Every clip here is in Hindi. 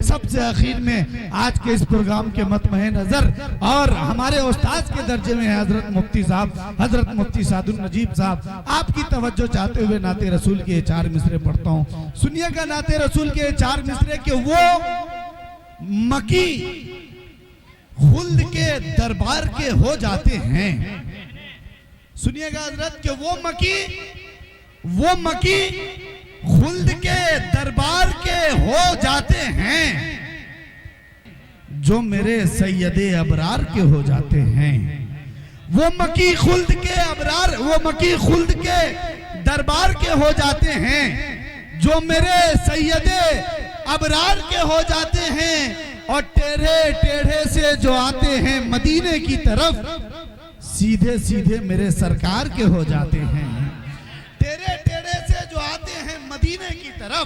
सबसे आखिर में आज के इस प्रोग्राम के मतमहे नजर और हमारे उस्ताद के दर्जे में है हजरत मुफ्ती साहब, हजरत मुफ्ती सादुल नजीब साहब। आपकी तवज्जो चाहते हुए नाते रसूल के 4 मिसरे पढ़ता हूँ। सुनिएगा नाते रसूल के 4 मिसरे के वो मकी खुल्द के दरबार के हो जाते हैं। सुनिएगा हजरत के वो मकी खुल्द के दरबार के हो जाते हैं जो मेरे सैयदे अबरार के हो जाते हैं। वो मकी खुल्द के अबरार, वो मकी खुल्द के दरबार के हो जाते हैं जो मेरे सैयदे अबरार के हो जाते हैं। और टेढ़े टेढ़े से जो आते हैं मदीने की तरफ सीधे सीधे मेरे सरकार के हो जाते हैं। टेढ़े टेढ़े से जो आते हैं मदीने की तरफ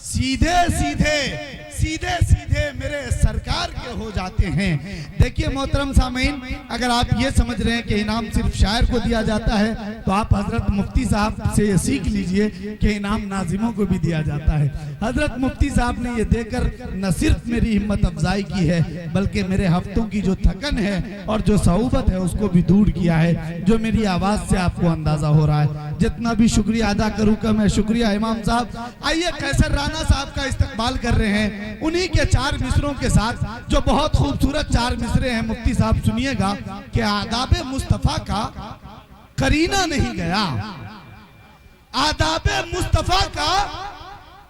सीधे सीधे मेरे सरकार के हो जाते हैं। देखिए मोहतरम सामीन, अगर आप ये समझ रहे हैं कि इनाम सिर्फ शायर को दिया जाता है तो आप हजरत मुफ्ती साहब से ये सीख लीजिए कि इनाम नाजिमों को भी दिया जाता है। हजरत मुफ्ती साहब ने ये देकर न सिर्फ मेरी हिम्मत अफजाई की है बल्कि मेरे हफ्तों की जो थकन है और जो सऊबत है उसको भी दूर किया है, जो मेरी आवाज से आपको अंदाजा हो रहा है। जितना भी शुक्रिया अदा करूँ का मैं शुक्रिया इमाम साहब। आइए कैसर राना साहब का इस्तकबाल कर रहे हैं उन्हीं के 4 मिसरों के साथ, जो बहुत खूबसूरत 4 मिसरे हैं। मुफ्ती साहब सुनिएगा कि आदाबे मुस्तफा का करीना नहीं गया, आदाबे मुस्तफा का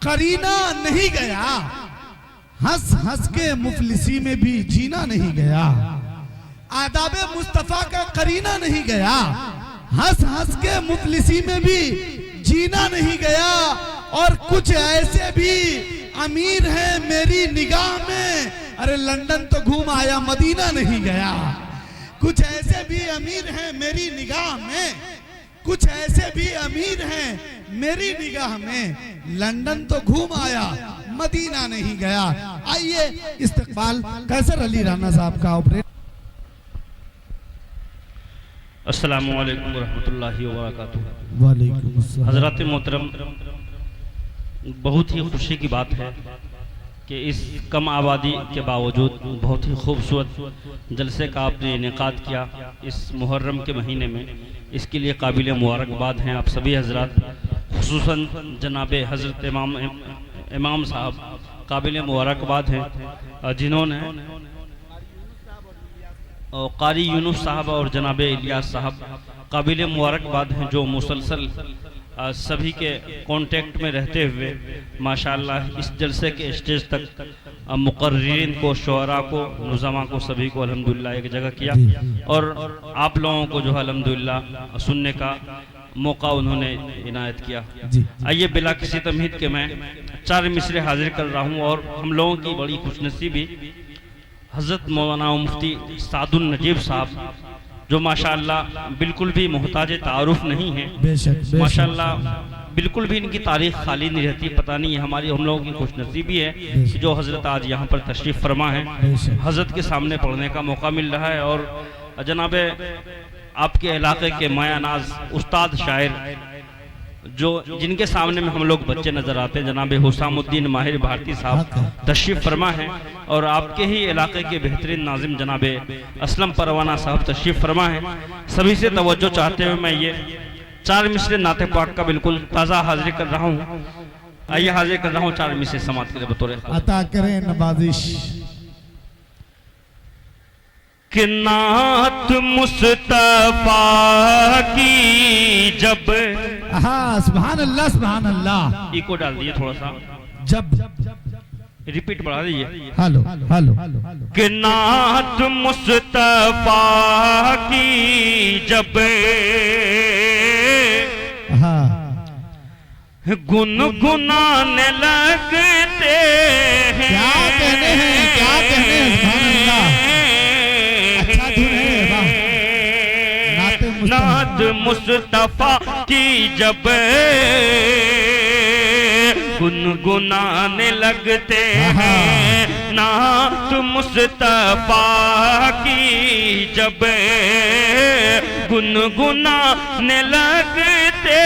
करीना नहीं गया, हंस हंस के मुफलिसी में भी जीना नहीं गया। आदाबे मुस्तफा का करीना नहीं गया, हंस हंस के मुफलिसी में भी जीना नहीं गया। और कुछ ऐसे भी अमीर हैं मेरी निगाह में, अरे लंदन तो घूम आया मदीना नहीं गया। कुछ ऐसे भी अमीर हैं मेरी निगाह में, कुछ ऐसे भी अमीर हैं मेरी निगाह में, लंदन तो घूम आया मदीना नहीं गया। आइए इस्तकबाल कैसर अली राना साहब का ऑपरेट। अस्सलामु अलैकुम रहमतुल्लाहि व बरकातुहू। वालेकुम अस्सलाम। हज़रात मोहतरम, बहुत ही खुशी की बात है कि इस कम आबादी के बावजूद बहुत ही खूबसूरत जलसे का आपने इनेकाद किया इस मुहर्रम के महीने में। इसके लिए काबिल मुबारकबाद हैं आप सभी हजरात, खुसूसन जनाब हज़रत इमाम साहब काबिल मुबारकबाद हैं जिन्होंने कारी यूनुस साहब और जनाब इलियास साहब काबिल मुबारकबाद हैं जो मुसलसल सभी के कांटेक्ट में रहते हुए माशाअल्लाह इस जलसे के स्टेज तक मुकर्रिरीन को, शुअरा को, नुज़मा को, सभी को अल्हम्दुलिल्लाह एक जगह किया और आप लोगों को जो है अल्हम्दुलिल्लाह सुनने का मौका उन्होंने इनायत किया। आइए बिला किसी तमहीद के मैं 4 मिसरे हाजिर कर रहा हूँ और हम लोगों की बड़ी खुशनसीबी हज़रत मौलाना मुफ्ती सादुल नजीब साहब जो माशाअल्लाह बिल्कुल भी मोहताज तारुफ नहीं है, माशाअल्लाह बिल्कुल भी इनकी तारीख खाली नहीं रहती। पता नहीं हमारी हम लोगों की खुशनसीबी है कि जो हज़रत आज यहाँ पर तशरीफ़ फरमा है, हज़रत के सामने पढ़ने का मौका मिल रहा है। और जनाब आपके इलाके के मायानाज उस्ताद शायर जो जिनके सामने में हम लोग बच्चे नजर आते हैं, जनाब हुसामुद्दीन माहिर भारती साहब तशरीफ फरमा हैं और आपके ही इलाके के बेहतरीन नाजिम जनाब असलम परवाना साहब तशरीफ फरमा हैं। सभी से तवज्जो चाहते हुए मैं ये 4 मिसरे नाते पाक का बिल्कुल ताज़ा हाजिर कर रहा हूँ। आइए हाजिर कर रहा हूँ 4 मिसरे समात के लिए बतौर अता करें नवाजिश। कि नात मुस्तफा की जब, हाँ सुभान अल्लाह सुभान अल्लाह। इको डाल दिए थोड़ा सा, जब रिपीट बढ़ा दीजिए। Hello hello. कि नात मुस्तफा की जब हाँ गुनगुनाने लगते हैं, क्या कहने हैं, क्या कहने हैं, सुभान अल्लाह। अच्छा धुन है, वाह। नात मुस्तफा की जब गुनगुनाने लगते हैं, नात मुस्तफा की जब गुनगुनाने लगते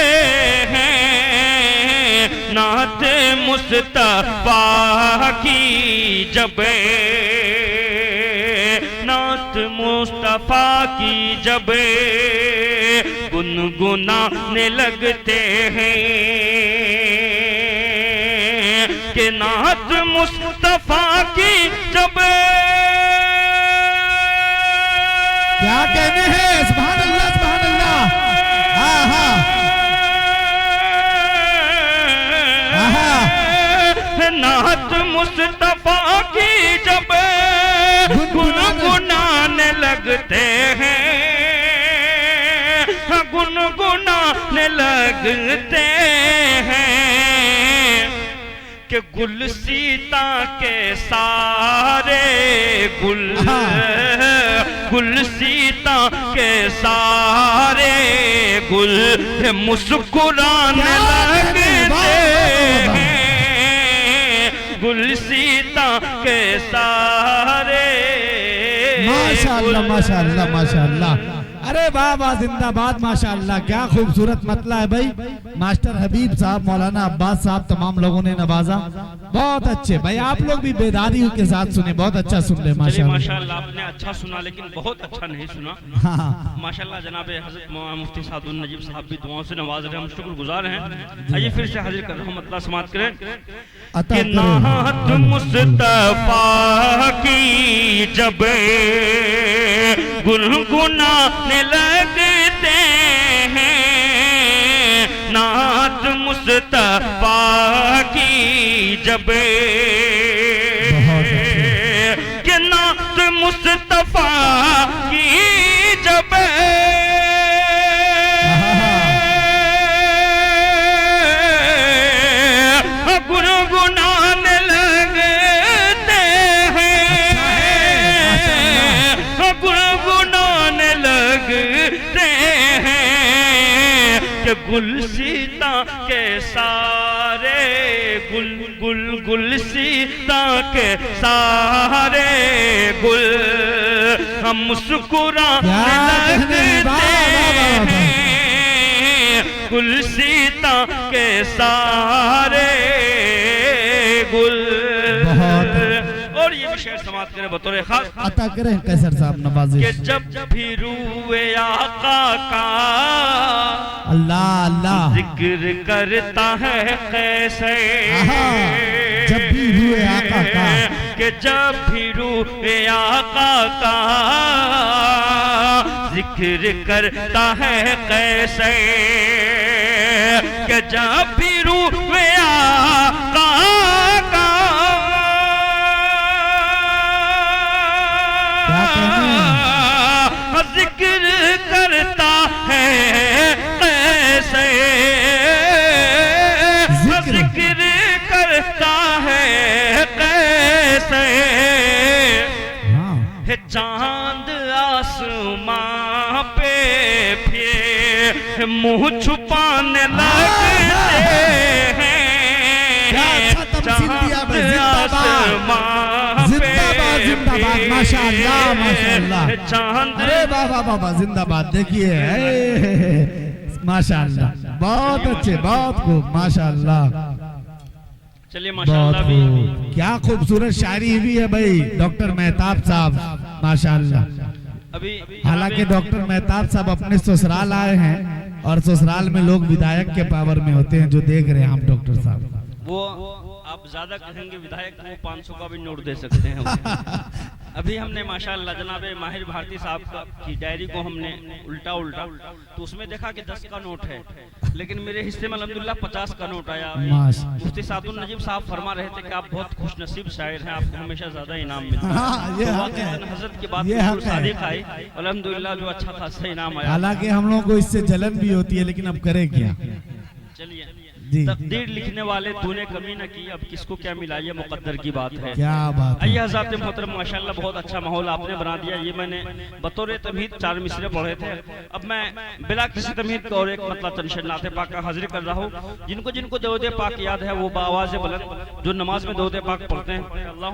हैं, नात मुस्तफा की जब नात मुस्तफा की जब गुनगुनाने लगते हैं कि नात मुस्तफा की जब क्या कहने हैं। सुभान अल्लाह सुभान अल्लाह। हाँ हाँ नात मुस्तफा की जब गुनगुनाने लगते हैं गुनगुनाने लगते हैं कि गुलसीता के सारे गुलसीता के सारे गुल मुस्कुराने लगते हैं गुलसीता के सारे। माशाअल्लाह माशाअल्लाह माशाअल्लाह। अरे वाह वाह जिंदाबाद माशाअल्लाह। क्या खूबसूरत मतला है भाई। मास्टर हबीब साहब मौलाना अब्बास साहब तमाम लोगों ने नवाजा। बहुत अच्छे भाई। आप लोग भी बेदारी के साथ सुने। बहुत अच्छा सुन रहे माशाअल्लाह। आपने अच्छा सुना लेकिन बहुत अच्छा नहीं सुना। हाँ माशाअल्लाह। जनाब हज़रत मुफ्ती सादुल नजीब साहब भी दुआओं से नवाज रहे हैं। हम शुक्रगुजार हैं। आइए फिर से हाजिर कर रहा हूँ मतला समाप्त करें कि नात मुस्तफा की जब गुनगुनाने लगते हैं नात मुस्तफा की जब कि नात मुस्तफा की जब गुनगुनाने लगते हैं गुनगुनाने लगते हैं कि गुलसीता के सारे गुलसीता के सारे गुल हम मुस्कुराने लगते हैं गुलसीता के सारे गुल। और ये भी शेर समाप्त करें बतौर खास अता करें कैसर साहब नवाजिश कि जब भी रूए आका का अल्लाह अल्लाह जिक्र करता है कैसे जब भी रूए आका का कि जब भी रूए आका का जिक्र करता है कैसे कि जब भी रूए आका का जिक्र करता है कैसे जिक्र करता है कैसे है चांद आसमां पे फिर मुंह छुपाने लगते हैं चांद आसमां जिंदाबाद माशाअल्लाह माशाअल्लाह। चांद अरे वाह वाह वाह जिंदाबाद। देखिए माशाअल्लाह बहुत अच्छे बहुत खूब माशाअल्लाह। चलिए माशाअल्लाह भी क्या खूबसूरत शायरी भी है भाई डॉक्टर मेहताब साहब माशाअल्लाह। अभी हालांकि डॉक्टर मेहताब साहब अपने ससुराल आए हैं और ससुराल में लोग विधायक के पावर में होते हैं जो देख रहे हैं आप डॉक्टर साहब। वो आप ज्यादा कहेंगे विधायक को 500 का भी नोट दे सकते हैं। अभी हमने माशाअल्लाह जनाब माहिर भारती साहब की डायरी को हमने उल्टा तो उसमें देखा कि 10 का नोट है लेकिन मेरे हिस्से में अल्हम्दुलिल्लाह 50 का नोट आया। मुफ्ती सादुल नजीब साहब फरमा रहे थे कि आप बहुत खुशनसीब शायर हैं, आपको हमेशा ज्यादा इनाम मिलता है। हजरत की बात सादिक आई अल्हम्दुलिल्लाह जो अच्छा खासा इनाम आया। हालांकि हम लोगों को इससे जलन भी होती है लेकिन अब करें क्या। चलिए तकदीर लिखने वाले तूने कमी न की अब किसको क्या मिला ये मुकद्दर की बात है। क्या बात है। आइए हज़रात मोहतरम माशाअल्लाह बहुत अच्छा माहौल आपने बना दिया। ये मैंने बतौर तमहीद 4 मिसरे पढ़े थे। अब मैं बिला किसी तमहीद का और एक मतलब तनशर नाते पाक का हाजिर कर रहा हूँ। जिनको जिनको दरूद पाक याद है वो बाआवाज़ बुलंद जो नमाज में दरूद पाक पढ़ते हैं अल्लाह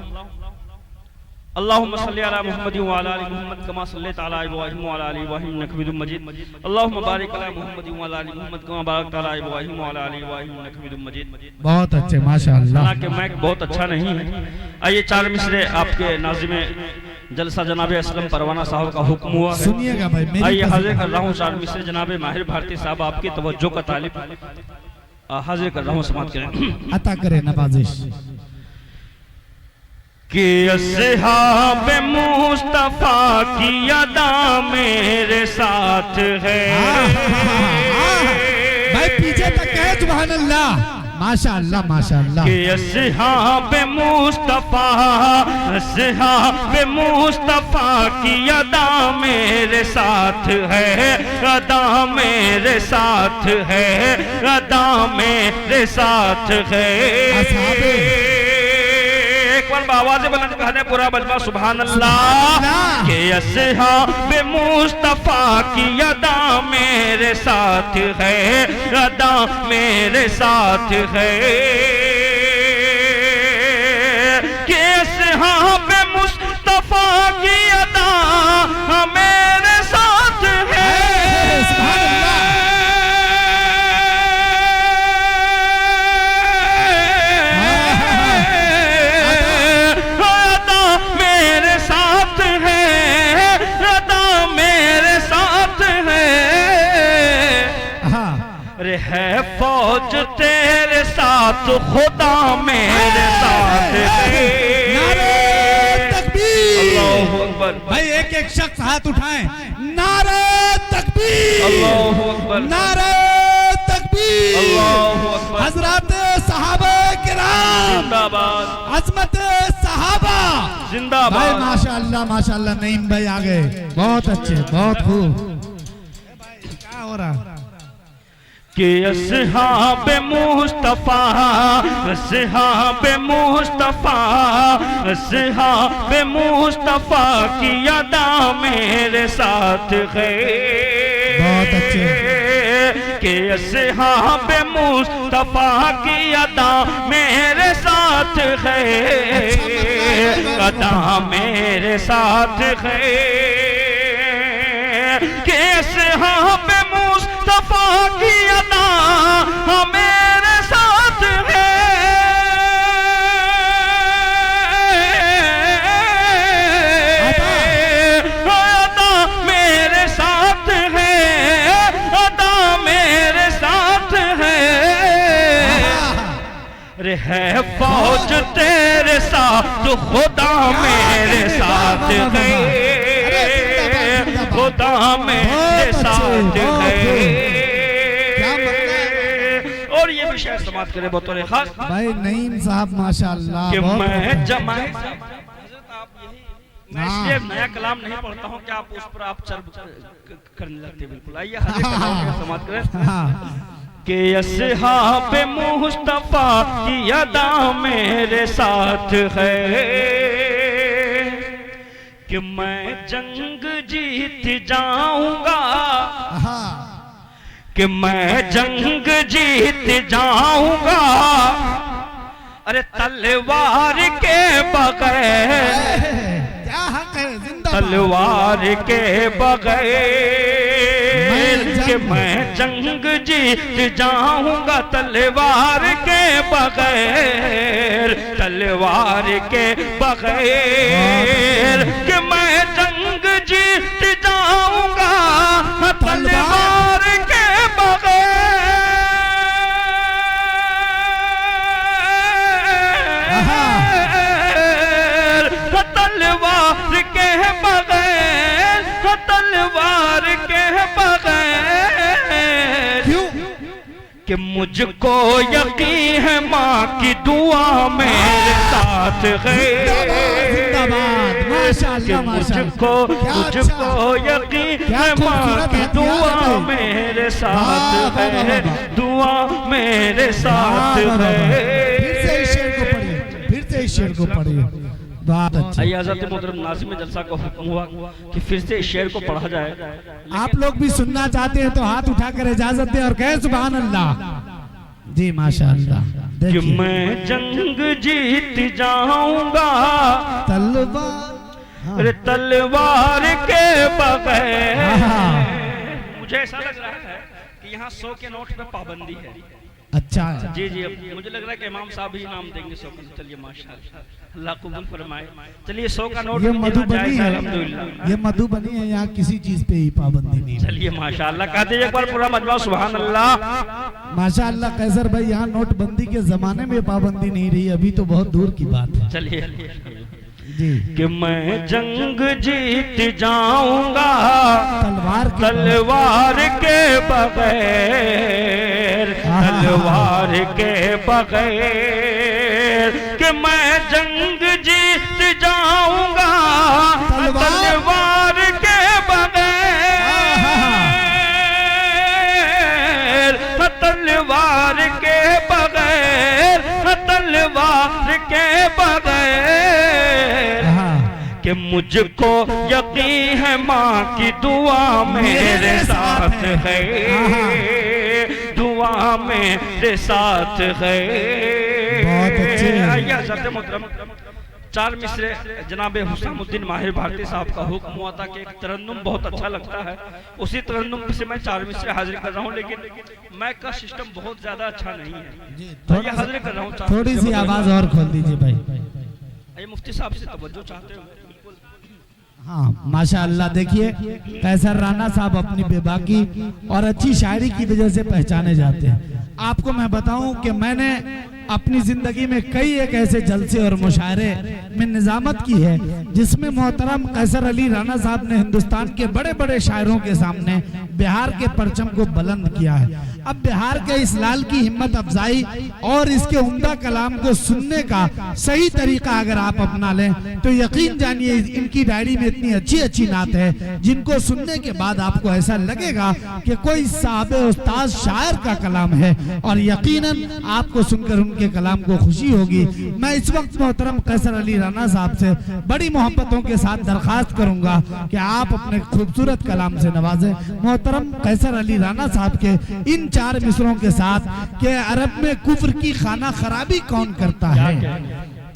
अल्लाहुम्मा सल्ली अला मुहम्मद व अला आलि मुहम्मद कमा सल्लैता अला इब्राहीम व अला आलि इब्राहीम इन्नका हमीदुम मजीद। अल्लाहुम्मा बारिक अला मुहम्मद व अला आलि मुहम्मद कमा बारकता अला इब्राहीम व अला आलि इब्राहीम इन्नका हमीदुम मजीद। बहुत अच्छे माशाअल्लाह। हालांकि मैक बहुत अच्छा नहीं है। आइए चार मिसरे आपके नाज़िमे जलसा जनाबे असलम परवाना साहब का हुक्म हुआ है, सुनिएगा भाई। आइए हाजिर कर रहा हूँ चार मिसरे जनाबे माहिर भारती साहब आपकी तवज्जो का तालिब हाजिर कर रहा हूँ, समात करें। अता करे नवाजिश। कि अस्हाब मुस्तफा की अदा मेरे साथ है। भाई पीछे तक कहे सुभान अल्लाह, माशाअल्लाह माशाअल्लाह। कि अस्हाब मुस्तफा की अदा मेरे साथ है, अदा मेरे साथ है, अदा मेरे साथ है। आवाज़ बुलंद कहने पूरा बजमा सुभान अल्लाह। के अस्हाब मुस्तफा की अदा मेरे साथ है, अदा मेरे साथ है। के अस्हाब मुस्तफा की अदा मेरे साथ है। है फौज तेरे साथ, खुदा मेरे साथ है। नारे तकबीर। अल्लाहु अकबर। भाई एक एक शख्स हाथ उठाएं। नारे तकबीर। अल्लाहु अकबर। नारे तकबीर। अल्लाहु अकबर। हजरत सहाबा किराम जिंदाबाद। अजमत सहाबा जिंदाबाद। भाई माशाअल्लाह माशाअल्लाह। नईम भाई आ गए, बहुत अच्छे बहुत खूब। क्या हो रहा? कि अस्हाब मुस्तफा, अस्हाब मुस्तफा, अस्हाब मुस्तफा की अदा मेरे साथ है। बहुत अच्छे। कि अस्हाब मुस्तफा की अदा मेरे साथ है, अदा मेरे साथ है। कि अस्हाब मुस्तफा की अदा मेरे साथ है, अदा मेरे साथ है, अदा मेरे साथ है। रे है फौज तेरे साथ, खुदा मेरे साथ है, खुदा मेरे साथ है। और ये भी शायद समाप्त करे बतौर खास भाई नईम साहब माशाअल्लाह। कि मैं जमाए मैं इसलिए नया कलाम नहीं पढ़ता हूँ कि आप उस पर आप चर्ब करने लगते। बिल्कुल आइए समाप्त करें। कि अस्हाब मुस्तफा की अदा मेरे साथ है, कि मैं जंग जीत जाऊंगा, कि मैं जंग जीत जाऊंगा। अरे तलवार के बगैर, क्या हक है जिंदाबाद। तलवार के बगैर, कि मैं जंग जीत जाऊंगा तलवार के बगैर, तलवार के बगैर। कि मैं जंग जीत जाऊंगा तलवार के बगैर, तलवार के बगैर, तलवार के बगैर। क्यों? कि मुझको यकीन है माँ की दुआ मेरे साथ है। जिंदाबाद माशाअल्लाह मुझको यकीन है माँ की दुआ मेरे साथ है, दुआ मेरे साथ है। फिर से इस शेर को पढ़िए, फिर से इस शेर को पढ़िए। बहुत अच्छा। हज़रत मोहतरम नाज़िम जलसा को हुक्म हुआ कि फिर से इस शेर को पढ़ा जाए। आप लोग भी सुनना चाहते हैं तो हाथ उठाकर इजाजत दें और कहें सुभान अल्लाह। जी माशाअल्लाह। कि मैं जंग जीत जाऊंगा तलवार अरे तलवार के बगैर हाँ। मुझे ऐसा लग रहा है कि यहाँ 100 के नोट पे पाबंदी है। अच्छा जी जी, मुझे लग रहा है कि इमाम साहब ही नाम देंगे 100 का। चलिए माशाल्लाह, अल्लाह कबूल फरमाए। चलिए 100 का नोट ये देना मधुबनी जायज़ है, अल्हम्दुलिल्लाह। ये मधुबनी है, यहाँ किसी चीज पे ही पाबंदी नहीं है। चलिए माशाल्लाह, कह दीजिए एक बार पूरा मजमा सुभान अल्लाह। माशाअल्लाह कैसर भाई, यहाँ नोटबंदी के जमाने में पाबंदी नहीं रही, अभी तो बहुत दूर की बात है। चलिए जी कि मैं जंग जीत जाऊंगा तलवार के बगैर, तलवार के बगैर, कि मैं जंग जीत जाऊंगा तलवार के बगैर, तलवार के बगैर, तलवार के बगैर, कि मुझको यकीन है माँ की दुआ मेरे साथ है, दुआ मेरे साथ है। बहुत अच्छे। आइए हज़रत मोहतरम 4 मिसरे जनाब हुसामुद्दीन माहिर भारती साहब का हुक्म हुआ था कि एक तरन्नुम बहुत अच्छा लगता है, उसी तरन्नुम से मैं 4 मिसरे हाजिर कर रहा हूँ, लेकिन मैक का सिस्टम बहुत ज्यादा अच्छा नहीं है, तो ये हाजिर कर रहा हूँ। थोड़ी सी आवाज और खोल दीजिए भाई। ये मुफ्ती साहब से तवज्जो चाहते हो? हाँ माशाअल्लाह, देखिए कैसर राणा साहब अपनी बेबाकी और अच्छी शायरी की वजह से पहचाने जाते हैं। आपको मैं बताऊं कि मैंने अपनी जिंदगी में कई एक ऐसे जलसे और मुशायरे में निजामत की है जिसमें मोहतरम कैसर अली राणा साहब ने हिंदुस्तान के बड़े बड़े शायरों के सामने बिहार के परचम को बुलंद किया है। अब बिहार के इस लाल की हिम्मत अफजाई और इसके उम्दा कलाम को सुनने का सही तरीका अगर आप अपना लें तो यकीन जानिए इनकी डायरी में इतनी अच्छी अच्छी नात है जिनको सुनने के बाद आपको ऐसा लगेगा कि कोई साहब उस्ताद शायर का कलाम है, और यकीनन आपको सुनकर उनके कलाम को खुशी होगी। मैं इस वक्त मोहतरम कैसर अली राणा साहब से बड़ी मोहब्बतों के साथ दरखास्त करूंगा कि आप अपने खूबसूरत कलाम से नवाजें मोहतरम कैसर अली राणा साहब के इन 4 मिसरों के साथ कि अरब में कुफ्र की खाना खराबी कौन करता है,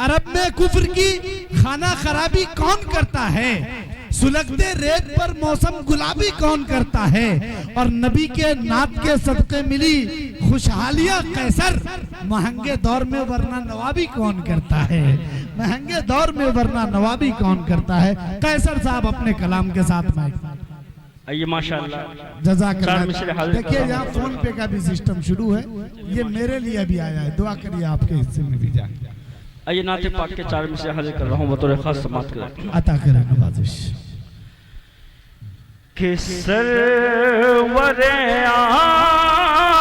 अरब में कुफ्र की खाना खराबी कौन करता है, सुलगते रेत पर मौसम गुलाबी कौन करता है, और नबी के नात के सदके मिली खुशहालियां कैसर महंगे दौर में वरना नवाबी कौन करता है, महंगे दौर में वरना नवाबी कौन करता है। कैसर साहब अपने कलाम के साथ में आइए माशाअल्लाह। जज़ाकल्लाह। देखिए यहाँ फोन पे का भी सिस्टम शुरू है, ये मेरे लिए भी आया है, दुआ करिए आपके हिस्से में भी जाए। आइए नाते पाक के 4 मिसरे हाजिर कर रहा हूँ, बतौर खास समाप्त करें। अता करें नवाजिश। कि सरवरे आलम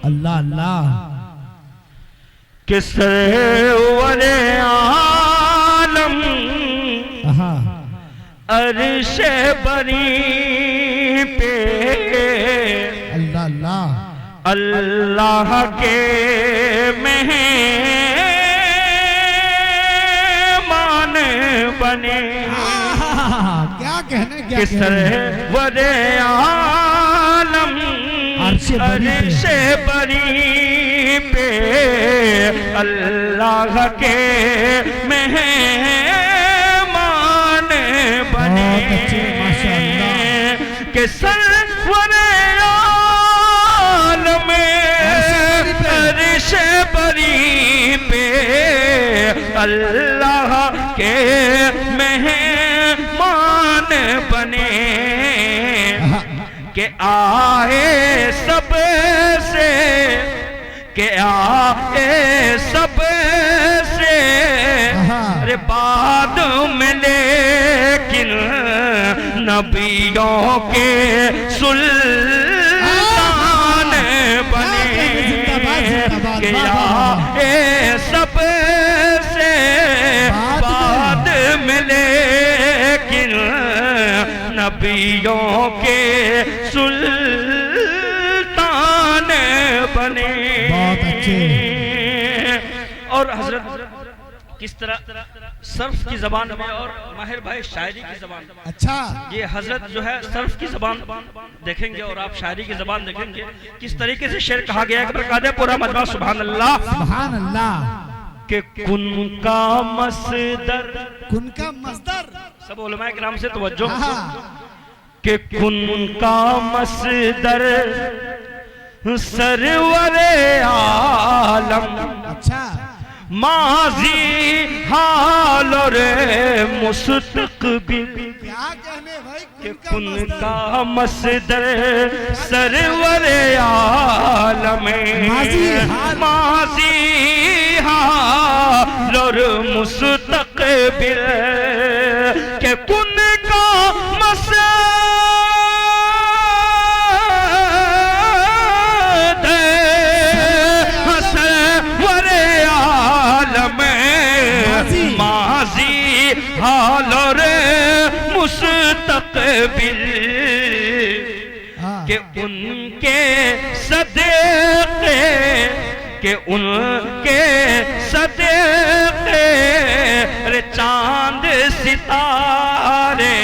अल्लाह अल्लाह, कि सरवरे आलम अर्शे बरी पे अल्लाह अल्लाह अल्लाह के मेहमान बने। क्या कहने, क्या किस वरे आलम अर्शे बरी पे अल्लाह के मेहमान बने। के सरवरे आलम अर्शे बरी पे अल्लाह के मेहमान बने। के आए सब से, के आए सब से अरे बाद में, लेकिन नबियों के सुल्तान बने। के आए सब से बाद में, लेकिन नबियों के सुल्तान बने। बहुत अच्छे। और हजरत किस तरह सर्फ की जबान में और माहिर भाई शायरी की जबान। अच्छा, ये हजरत जो है सर्फ की जबान देखेंगे और आप शायरी की जबान देखेंगे किस तरीके से शेर कहा गया है। पूरा मजमा सुभान अल्लाह सुभान अल्लाह। कि कुन का मसदर, कुन का मसदर, सब उलमा किराम से तवज्जो, हाँ। कि कुन का मसदर सरवरे आलम, अच्छा, माजी हाल रे मुस्तकबिल, क्या कहने भाई, कि कुन कुन का का मसदर सरवरे आलम, माजी हाल और मुस्तकबिल, कि कुन का हाल रे मुस्तकबिल, के उनके सदक़े, के उनके सदक़े रे चांद सितारे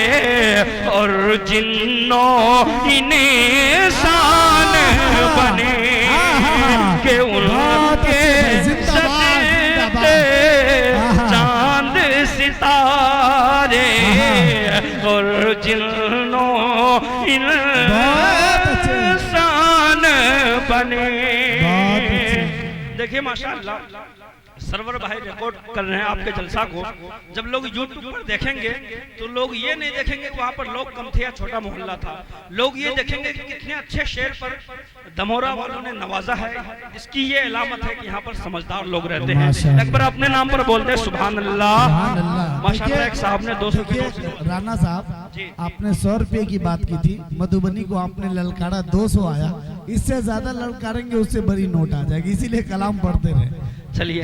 और जिन्नों इंसान बने, के उनके सदक़े चांद सितारे और जिन्नों इंसान बने। देखिए माशाअल्लाह सरवर भाई रिकॉर्ड कर रहे हैं आपके जलसा को। जब लोग यूट्यूब पर देखेंगे तो लोग ये नहीं देखेंगे कि वहाँ पर लोग कम थे या छोटा मोहल्ला था, लोग ये देखेंगे कि कितने अच्छे शेर पर दमोरा वालों ने नवाजा है। इसकी ये अलामत है कि यहाँ पर समझदार लोग रहते हैं। एक बार अपने नाम पर बोलते हैं सुभान अल्लाह। माशाअल्लाह एक साहब ने 200 राणा साहब, आपने 100 रुपए की बात की थी, मधुबनी को आपने ललकारा 200 आया, इससे ज्यादा ललकारेंगे उससे बड़ी नोट आ जाएगी, इसीलिए कलाम पढ़ते रहे। चलिए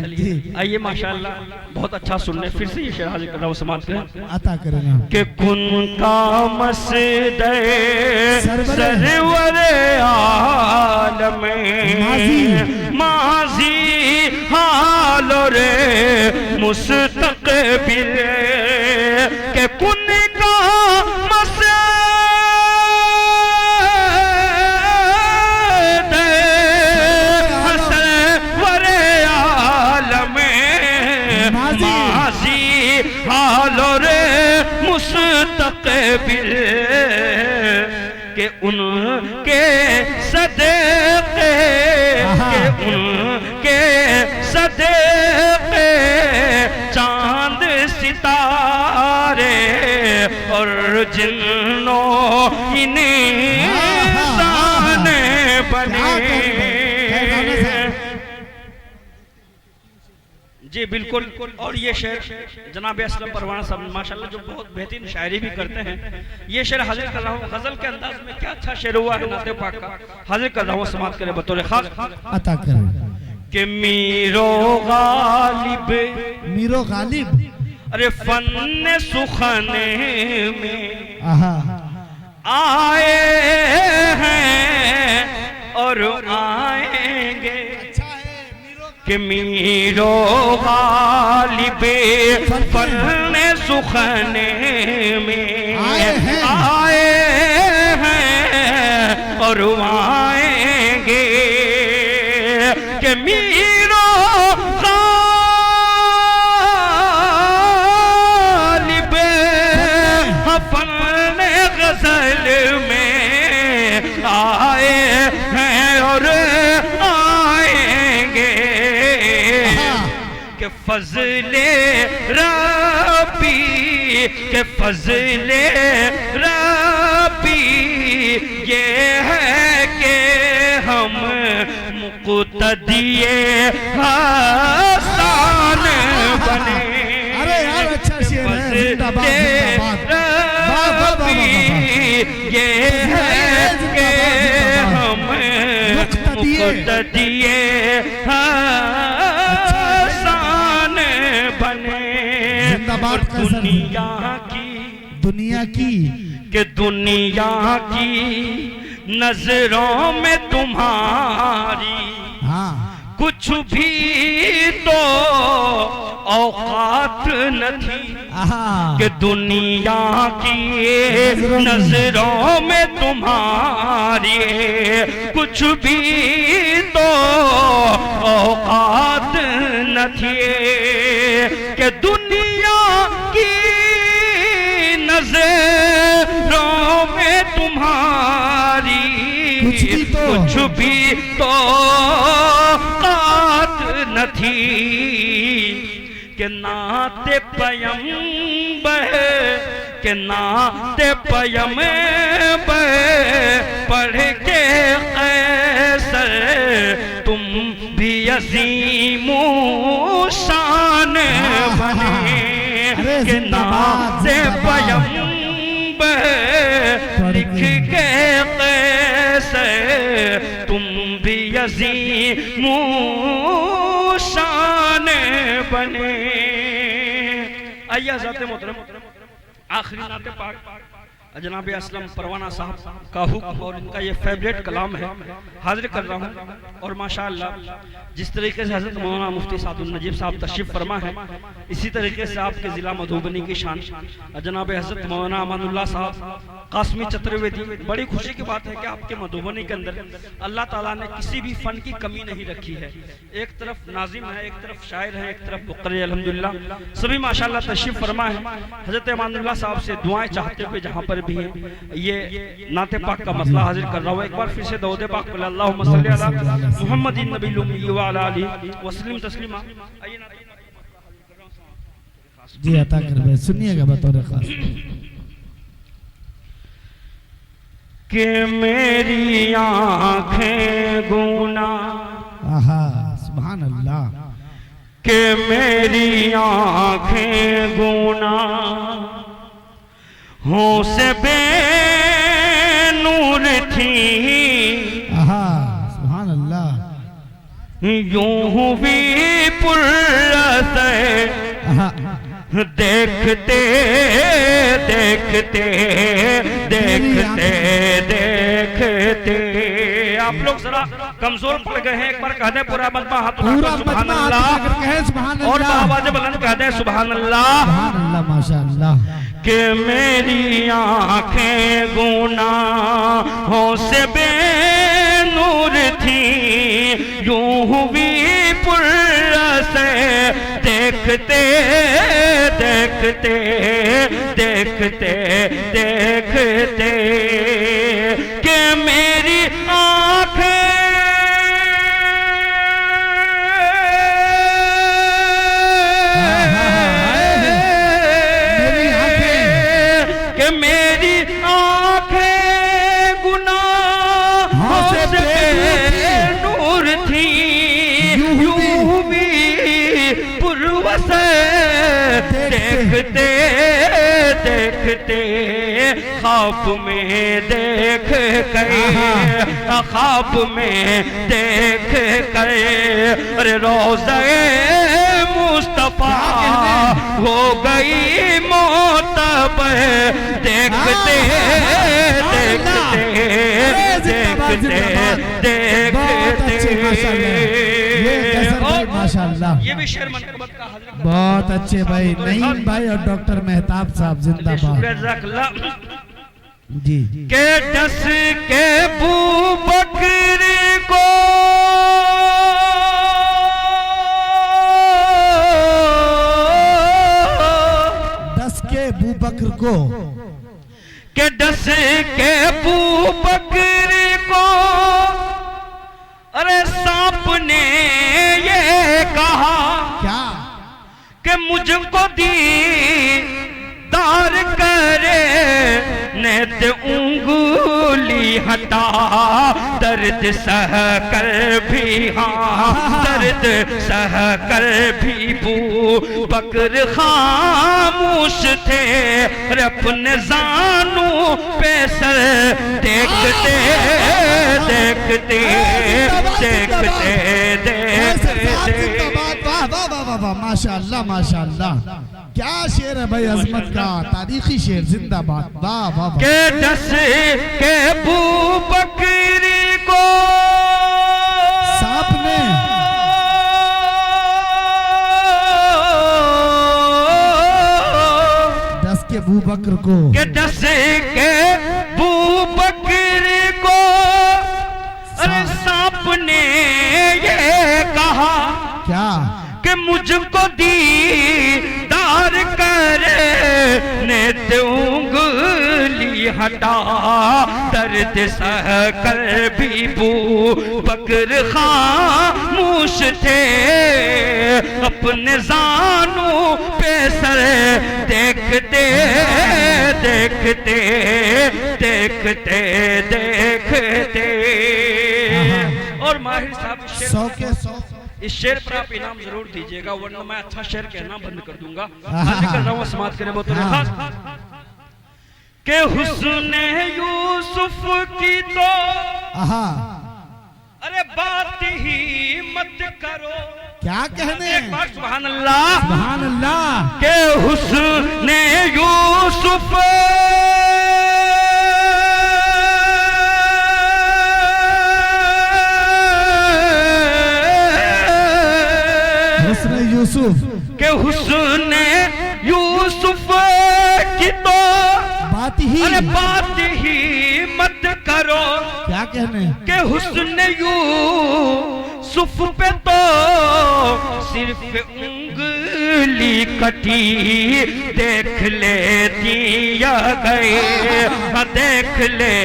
आइए माशाअल्लाह बहुत अच्छा सुनने, फिर से ये शेर हाजिर कर रहा हूँ, समाज करें अता करेंगे कि कुन का मसदर सरवरे आलम, माजी हाल रे मुस्तकबिल, के कुन का मुस्तकबिल, के उनके सदक़े, के उनके सदक़े चांद सितारे और जिन्नों इंसान बने। जी बिल्कुल। और ये शेर जनाब असलम परवाना साहब माशाल्लाह जो बहुत बेहतरीन शायरी भी करते हैं, ये शेर हाजिर कर रहा हूँ गजल के अंदाज में। क्या अच्छा शेर हुआ है नाते पाक का, हाजिर कर रहा हूँ, समाप्त करें बतौर खास अता करें। कि मीरो गालिब, मीरो गालिब, अरे फन सुखने में आए हैं और आएंगे, कि मीरो गालिब फन सुखने में आए हैं और आएंगे, कि मीरो गालिब फन गजल में आए हैं और के फज़ले रब्बी, के फज़ले रब्बी ये है कि हम मुक़्तदिए हसन बने। अरे यार अच्छा शेर है, जिंदाबाद रब्बी ये है कि हम मुक़्तदिए दुनिया की के दुनिया की नजरों में तुम्हारी हाँ कुछ भी तो औकात न थी आहा कि दुनिया की नजरों में तुम्हारी कुछ भी तो औकात न थी कि दुनिया की नजरों में तुम्हारी कुछ भी तो औकात न थी कि नाते पैगंबर के नाते पैगंबर पढ़ के कैसर तुम भी अज़ीमो शान बने के नाते पैगंबर लिख के कैसर तुम भी अज़ीमो शान बने। आइए हज़रत मोहतरम आखिरी नाते पाक जनाब असलम परवाना साहब का हुक्म और इनका ये फेवरेट कलाम है हाजिर कर रहा हूँ। और माशाअल्लाह जिस तरीके से हज़रत मौलाना मुफ्ती सादुल नजीब साहब तशरीफ फरमा है, इसी तरीके से आपके ज़िला मधुबनी की शान जनाब हज़रत मौलाना अमानुल्लाह साहब कासमी चतुर्वेदी। बड़ी खुशी की बात है कि आपके मधुबनी के अंदर अल्लाह ताला ने किसी भी फ़न की कमी नहीं रखी है। एक तरफ नाजिम है, एक तरफ शायर है, एक तरफ मुक़र्री, अल्हम्दुलिल्लाह सभी माशाअल्लाह तशरीफ फरमा है। हज़रत अमानुल्लाह साहब से दुआएं चाहते हुए जहाँ पर भी है ये नाते पाक का मसला हाजिर कर रहा हूँ। एक बार फिर से दरूद पाक पढ़े अल्लाहुम्मा सल्ली अला मुहम्मदिन नबील उम्मी व अला आलिहि वसल्लम तस्लीमा। जी अता कर भाई सुनिएगा बतौर खास कि मेरी आँखें गुना आहा सुभान अल्लाह कि मेरी आँखें गुना हो से बेनूर थी आहा सुभान अल्लाह यूं भी पुरस देखते देखते देखते देखते। आप लोग जरा कमजोर पड़ गए हैं, एक बार कह दे पूरा मजमा हाथ उठाकर सुभान अल्लाह और आवाज़ बुलंद कह दे सुभान अल्लाह माशाअल्लाह। कि मेरी आँखें गुनाहों से बेनूर थी यूं भी पुरस देखते देखते देखते देखते कि मेरी आँखें देखते देखते ख्वाब में देख कर ख्वाब में देख कर अरे रोज़े मुस्तफा हो गई मोतबर देखते देखते देखते देखते। माशाअल्लाह ये भी शेर मनक़बत का हाजिर बहुत अच्छे भाई नईम भाई और डॉक्टर मेहताब साहब जिंदाबाद जी। के दस के बू बकरी को दस के बू बकर को के दस के बू बकरी को अरे सांप ने ये कहा क्या कि मुझको दीदार करे नेत उंगली हटा दर्द सह कर भी हाँ दर्द सह कर भी बू बकर खामोश थे अपने जानू पे सर देखते देखते देखते देखते। वाह माशाअल्लाह माशाअल्लाह क्या शेर है भाई अजमत का तारीखी शेर जिंदाबाद वाह वाह। के दस के बू बकरी को सांप ने बू बकर को, के डस के बू बकर को अरे सांप ने ये कहा क्या कि मुझको दीदार करने दे, उंगली हटा दर्द सह कर भी बू बकर खामोश थे, अपने जानों पे सर देखते देखते देखते देखते। और माहिर साहब 100 के 100 इस शेर पर आप इनाम जरूर दीजिएगा, वरना मैं अच्छा शेर कहना बंद कर दूंगा। हाजिर कर रहा हूं समाप्त करें बहुत खास के हुस्न यूसुफ की तो अरे बात ही मत करो। क्या कहने, एक बार सुभान अल्लाह, सुभान अल्लाह। के हुस्न यूसुफ यूसुफ के हुस्न यूसुफ की तो बात ही, अरे बात ही मत करो। क्या कहने के हुस्न यूसुफ पे तो सिर्फ उंगली कटी देख ले दिया गए, देख ले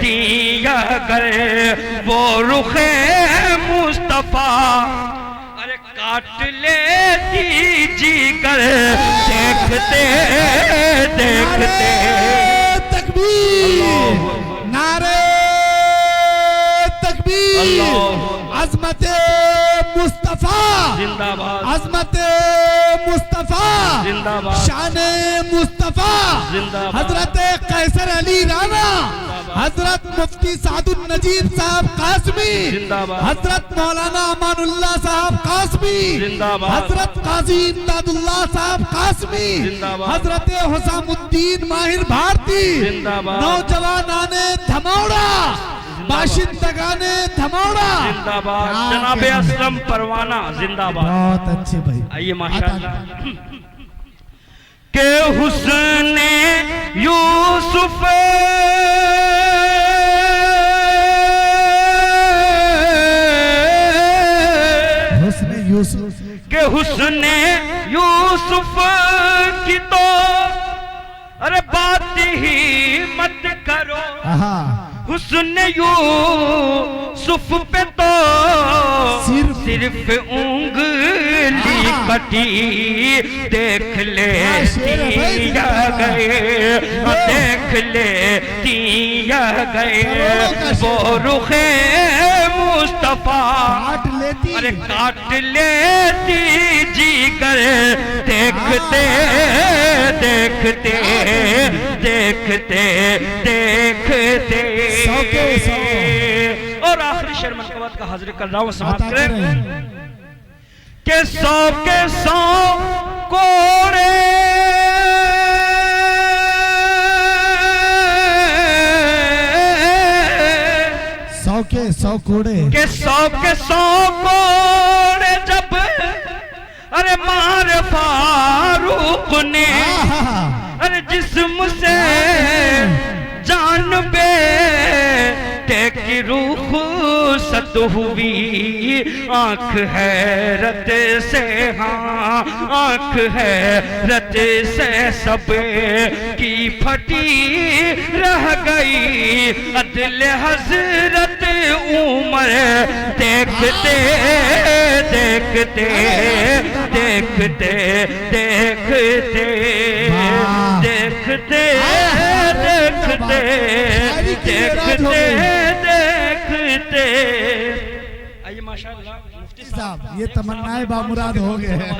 दिया गए वो रुखे मुस्तफा काट लेती जीगर देखते देखते। तकबीर, नारे तकबीर, अज़मत मुस्तफा जिंदाबाद, अज़मत मुस्तफा जिंदाबाद, शान मुस्तफा जिंदाबाद, हजरत कैसर अली राना, हजरत मुफ्ती सादुल नजीर साहब कासमी जिंदाबाद, हजरत मौलाना अमानुल्लाह साहब कासमी जिंदाबाद, हजरत काजी इमदादुल्लाह साहब कासमी जिंदाबाद, हजरत हुसामुद्दीन माहिर भारती जिंदाबाद, नौजवानाने धमौड़ा, बाशिंदगाने धमौड़ा जिंदाबाद, जनाबे असलम परवाना जिंदाबाद। बहुत अच्छे भाई, आइए माशाअल्लाह। के हुस्न यूसुफ यूसुफ के हुस्न यूसुफ की तो अरे बात ही मत करो। हुस्न यूसुफ पे तो सिर्फ उंगली कटी देख ले दिया गए, देख ले दिया गए वो रुखे मुस्तफा अरे काट लेती जीगर देखते देखते देखते देखते। और आखिरी शेर मनकबत का हाजिर कर रहा हूं, समाप्त करें के 100 के 100 कोड़े के 100 कोड़े के 100 के 100 कोड़े जब अरे मार फारूक ने अरे जिस्म से जान बेटे की रूह सत हुई आंख हैरत से, हाँ आंख हैरत से सब की फटी रह गई अदल हजरत उमर देखते देखते देखते देखते देखते देखते देखते देखते। आइए माशाअल्लाह मुफ्ती साहब ये तमन्नाएं बामुराद हो गए हैं।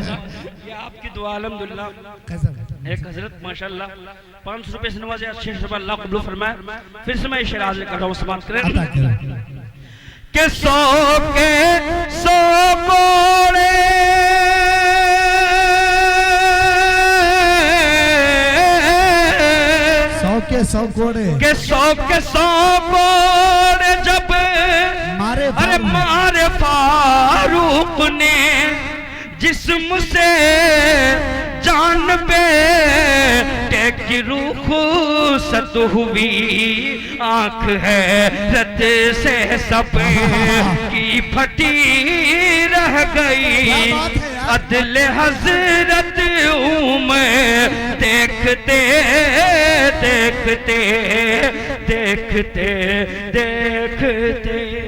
ये आपकी दुआ अल्हम्दुलिल्लाह। एक हजरत माशाअल्लाह 500 रुपए से नवाजे, 600 रुपए अल्लाह कबूल फरमाए। फिर से मैं शेर हाजिर कर रहा हूँ, समाप्त करें के 100 के 100 कोड़े के 100 कोड़े के 100 के 100 कोड़े जब अरे मारे फारूक ने जिस्म से जान बेटे कि रूह सत हुई आंख है रत से सब की फटी रह गई अदल हजरत मैं देखते देखते देखते देखते